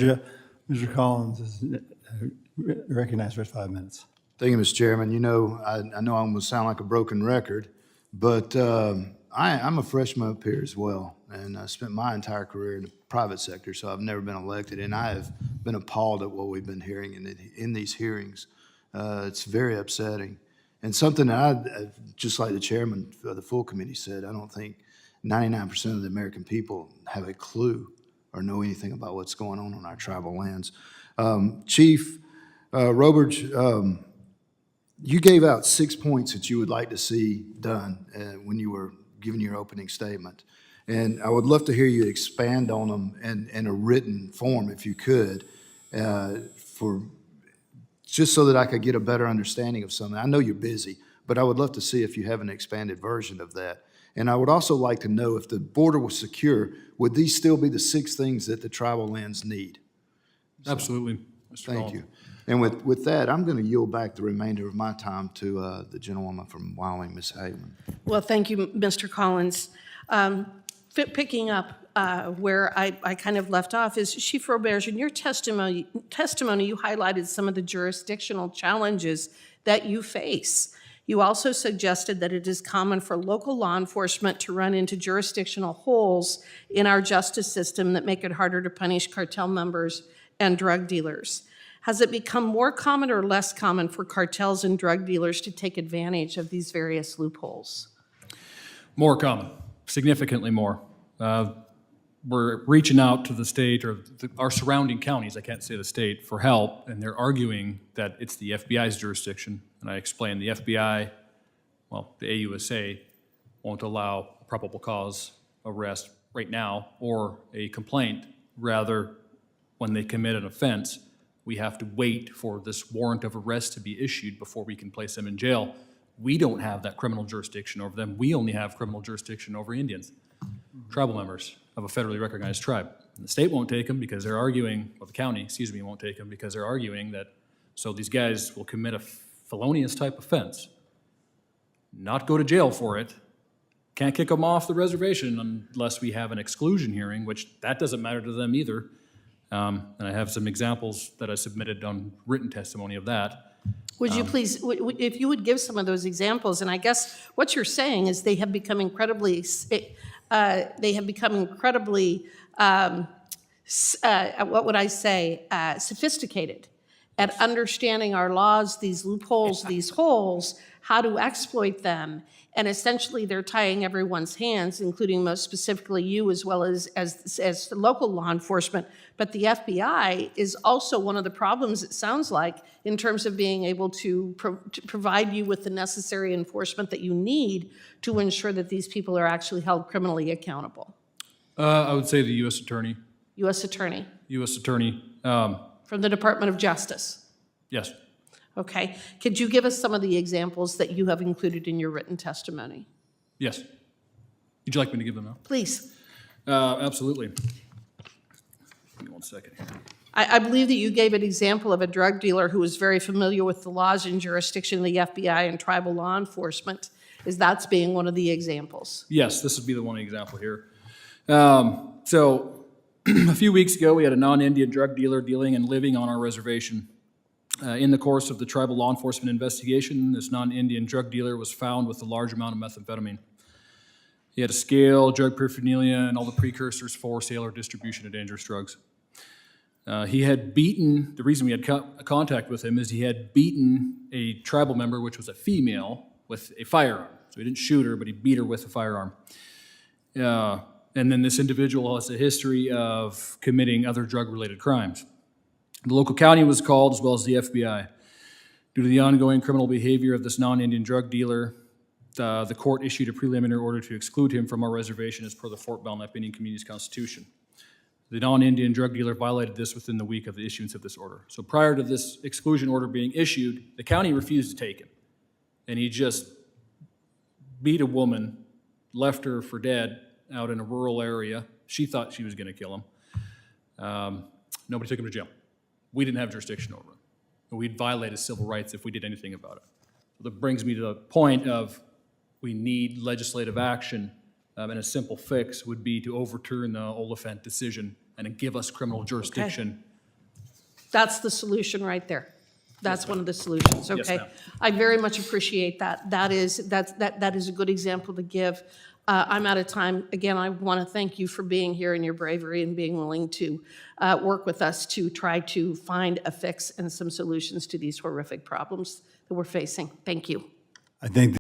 Mr. Collins is recognized for 5 minutes. Thank you, Mr. Chairman. You know, I know I'm going to sound like a broken record, but I'm a freshman up here as well, and I spent my entire career in the private sector, so I've never been elected, and I have been appalled at what we've been hearing in these hearings. It's very upsetting, and something that just like the chairman of the full committee said, I don't think 99% of the American people have a clue or know anything about what's going on our tribal lands. Chief Roberge, you gave out 6 points that you would like to see done when you were giving your opening statement. And I would love to hear you expand on them in a written form, if you could, just so that I could get a better understanding of something. I know you're busy, but I would love to see if you have an expanded version of that. And I would also like to know if the border was secure, would these still be the 6 things that the tribal lands need? So, absolutely, Mr. Thank Collins. you. And with that, I'm going to yield back the remainder of my time to the gentlewoman from Wyoming, Ms. Hageman. Well, thank you, Mr. Collins. Picking up where I kind of left off is, Chief Roberge, in your testimony, you highlighted some of the jurisdictional challenges that you face. You also suggested that it is common for local law enforcement to run into jurisdictional holes in our justice system that make it harder to punish cartel members and drug dealers. Has it become more common or less common for cartels and drug dealers to take advantage of these various loopholes? More common, significantly more. We're reaching out to the state or our surrounding counties, I can't say the state, for help, and they're arguing that it's the FBI's jurisdiction. And I explained the FBI, well, the AUSA, won't allow a probable cause arrest right now or a complaint. Rather, when they commit an offense, we have to wait for this warrant of arrest to be issued before we can place them in jail. We don't have that criminal jurisdiction over them. We only have criminal jurisdiction over Indians, tribal members of a federally recognized tribe. And the state won't take them because they're arguing, well, the county, excuse me, won't take them because they're arguing that, so these guys will commit a felonious type offense, not go to jail for it, can't kick them off the reservation unless we have an exclusion hearing, which that doesn't matter to them either. And I have some examples that I submitted on written testimony of that. Would you please, if you would give some of those examples, and I guess what you're saying is they have become incredibly, what would I say, sophisticated at understanding our laws, these loopholes, these holes, how to exploit them. And essentially they're tying everyone's hands, including most specifically you as well as the local law enforcement. But the FBI is also one of the problems, it sounds like, in terms of being able to provide you with the necessary enforcement that you need to ensure that these people are actually held criminally accountable. I would say the U.S. Attorney. U.S. Attorney. U.S. Attorney. From the Department of Justice. Yes. Okay. Could you give us some of the examples that you have included in your written testimony? Yes. Would you like me to give them now? Please. Absolutely. Give me 1 second here. I believe that you gave an example of a drug dealer who was very familiar with the laws and jurisdiction of the FBI and tribal law enforcement. Is that being one of the examples? Yes, this would be the one example here. So a few weeks ago, we had a non-Indian drug dealer dealing and living on our reservation. In the course of the tribal law enforcement investigation, this non-Indian drug dealer was found with a large amount of methamphetamine. He had a scale, drug paraphernalia, and all the precursors for sale or distribution of dangerous drugs. He had beaten, the reason we had contact with him is he had beaten a tribal member, which was a female, with a firearm. So he didn't shoot her, but he beat her with a firearm. And then this individual has a history of committing other drug-related crimes. The local county was called, as well as the FBI. Due to the ongoing criminal behavior of this non-Indian drug dealer, the court issued a preliminary order to exclude him from our reservation as per the Fort Belknap Indian Community's Constitution. The non-Indian drug dealer violated this within the week of the issuance of this order. So prior to this exclusion order being issued, the county refused to take him. And he just beat a woman, left her for dead out in a rural area. She thought she was going to kill him. Nobody took him to jail. We didn't have jurisdiction over him. We'd violate his civil rights if we did anything about it. So that brings me to the point of we need legislative action, and a simple fix would be to overturn the Oliphant decision and give us criminal jurisdiction That's the solution right there. That's one of the solutions, Yes, okay? ma'am. I very much appreciate that. That is a good example to give. I'm out of time. Again, I want to thank you for being here and your bravery and being willing to work with us to try to find a fix and some solutions to these horrific problems that we're facing. Thank you. I think